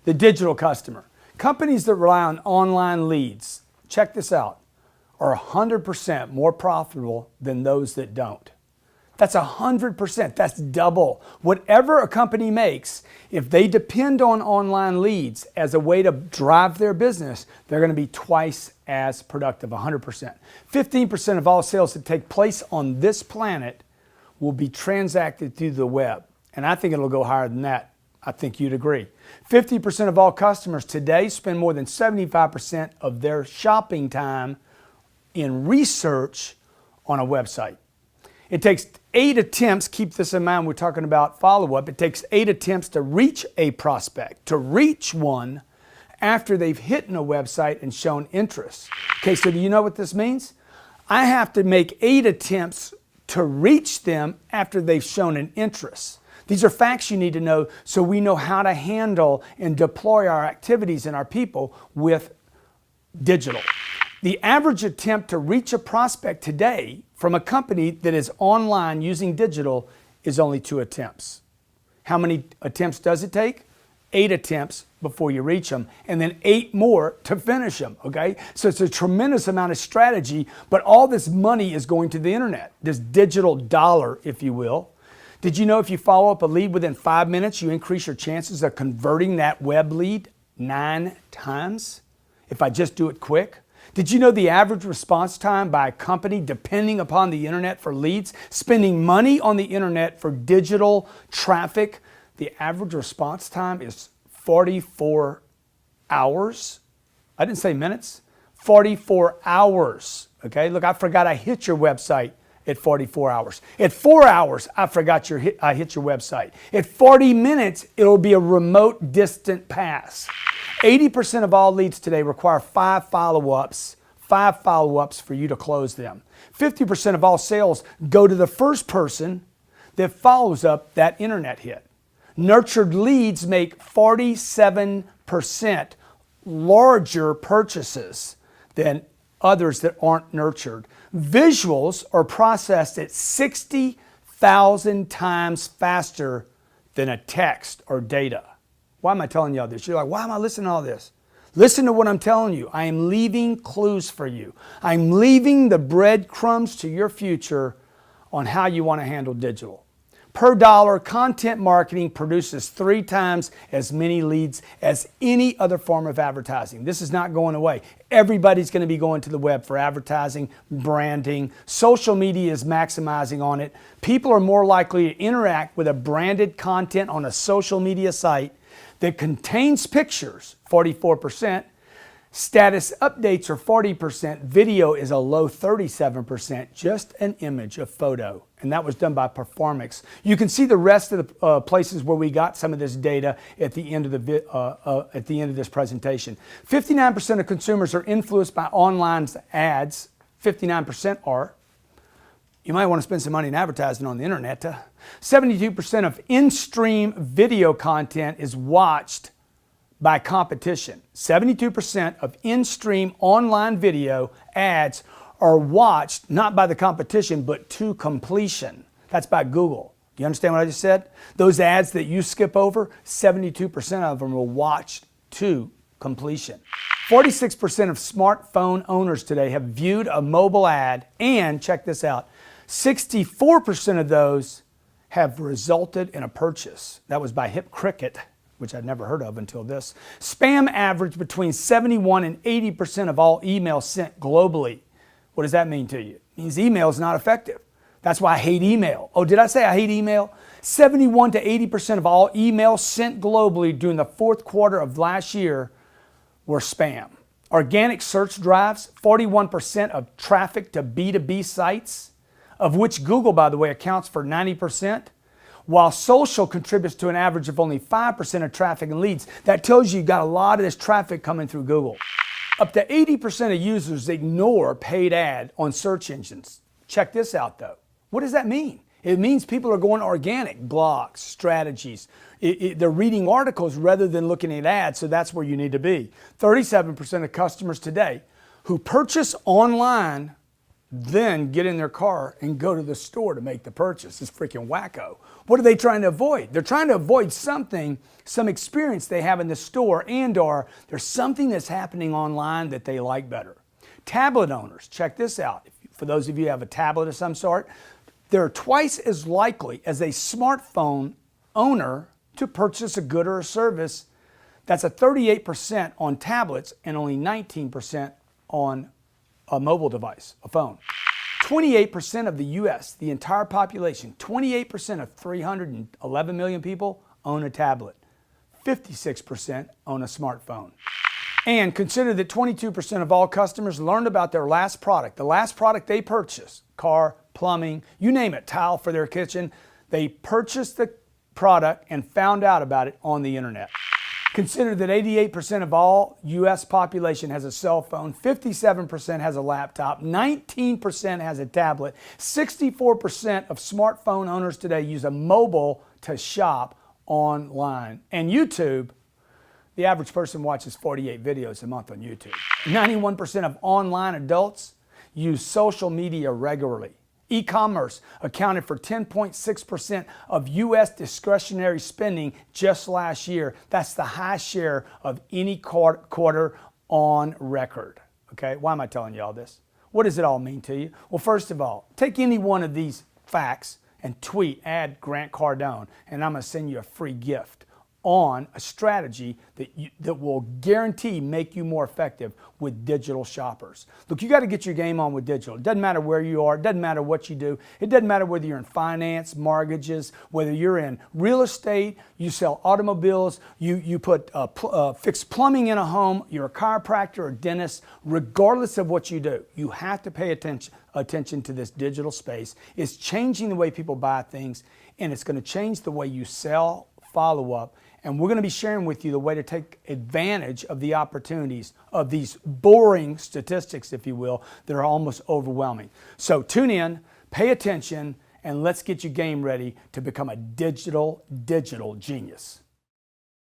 The digital customer. Companies that rely on online leads, check this out, are 100% more profitable than those that don't. That's 100%. That's double. Whatever a company makes, if they depend on online leads as a way to drive their business, they're going to be twice as productive, 100%. 15% of all sales that take place on this planet will be transacted through the web. And I think it'll go higher than that. I think you'd agree. 50% of all customers today spend more than 75% of their shopping time in research on a website. It takes 8 attempts, keep this in mind, we're talking about follow-up. It takes 8 attempts to reach a prospect, to reach one after they've hit a website and shown interest. Okay, so do you know what this means? I have to make 8 attempts to reach them after they've shown an interest. These are facts you need to know so we know how to handle and deploy our activities and our people with digital. The average attempt to reach a prospect today from a company that is online using digital is only 2 attempts. How many attempts does it take? 8 attempts before you reach them, and then 8 more to finish them, okay? So it's a tremendous amount of strategy, but all this money is going to the internet, this digital dollar, if you will. Did you know if you follow up a lead within 5 minutes, you increase your chances of converting that web lead 9 times? If I just do it quick? Did you know the average response time by a company depending upon the internet for leads, spending money on the internet for digital traffic, the average response time is 44 hours? I didn't say minutes, 44 hours, okay? Look, I forgot I hit your website at 44 hours. At 4 hours, I forgot I hit your website. At 40 minutes, it'll be a remote distant pass. 80% of all leads today require 5 follow-ups for you to close them. 50% of all sales go to the first person that follows up that internet hit. Nurtured leads make 47% larger purchases than others that aren't nurtured. Visuals are processed at 60,000 times faster than a text or data. Why am I telling you all this? You're like, why am I listening to all this? Listen to what I'm telling you. I am leaving clues for you. I'm leaving the breadcrumbs to your future on how you want to handle digital. Per dollar, content marketing produces 3 times as many leads as any other form of advertising. This is not going away. Everybody's going to be going to the web for advertising, branding. Social media is maximizing on it. People are more likely to interact with a branded content on a social media site that contains pictures, 44%. Status updates are 40%. Video is a low 37%, just an image, a photo. And that was done by Performix. You can see the rest of the places where we got some of this data at the end of this presentation. 59% of consumers are influenced by online ads. 59% are. You might want to spend some money in advertising on the internet. 72% of in-stream video content is watched by competition. 72% of in-stream online video ads are watched not by the competition, but to completion. That's by Google. Do you understand what I just said? Those ads that you skip over, 72% of them are watched to completion. 46% of smartphone owners today have viewed a mobile ad, and check this out, 64% of those have resulted in a purchase. That was by HipCricket, which I'd never heard of until this. Spam average between 71 and 80% of all emails sent globally. What does that mean to you? It means email is not effective. That's why I hate email. Oh, did I say I hate email? 71 to 80% of all emails sent globally during the 4th quarter of last year were spam. Organic search drives 41% of traffic to B2B sites, of which Google, by the way, accounts for 90%. While social contributes to an average of only 5% of traffic and leads. That tells you got a lot of this traffic coming through Google. Up to 80% of users ignore paid ad on search engines. Check this out though. What does that mean? It means people are going organic, blogs, strategies. They're reading articles rather than looking at ads, so that's where you need to be. 37% of customers today who purchase online then get in their car and go to the store to make the purchase. It's freaking wacko. What are they trying to avoid? They're trying to avoid something, some experience they have in the store, and/or there's something that's happening online that they like better. Tablet owners, check this out. For those of you who have a tablet of some sort, they're twice as likely as a smartphone owner to purchase a good or a service. That's a 38% on tablets and only 19% on a mobile device, a phone. 28% of the US, the entire population, 28% of 311 million people own a tablet. 56% own a smartphone. And consider that 22% of all customers learned about their last product, the last product they purchased, car, plumbing, you name it, tile for their kitchen. They purchased the product and found out about it on the internet. Consider that 88% of all US population has a cell phone, 57% has a laptop, 19% has a tablet, 64% of smartphone owners today use a mobile to shop online. And YouTube, the average person watches 48 videos a month on YouTube. 91% of online adults use social media regularly. E-commerce accounted for 10.6% of U.S. discretionary spending just last year. That's the highest share of any quarter on record. Okay, why am I telling you all this? What does it all mean to you? Well, first of all, take any one of these facts and tweet, add Grant Cardone, and I'm going to send you a free gift on a strategy that will guarantee make you more effective with digital shoppers. Look, you got to get your game on with digital. It doesn't matter where you are. It doesn't matter what you do. It doesn't matter whether you're in finance, mortgages, whether you're in real estate, you sell automobiles, you put fix plumbing in a home, you're a chiropractor or dentist, regardless of what you do, you have to pay attention to this digital space. It's changing the way people buy things, and it's going to change the way you sell, follow up, and we're going to be sharing with you the way to take advantage of the opportunities of these boring statistics, if you will, that are almost overwhelming. So tune in, pay attention, and let's get your game ready to become a digital genius.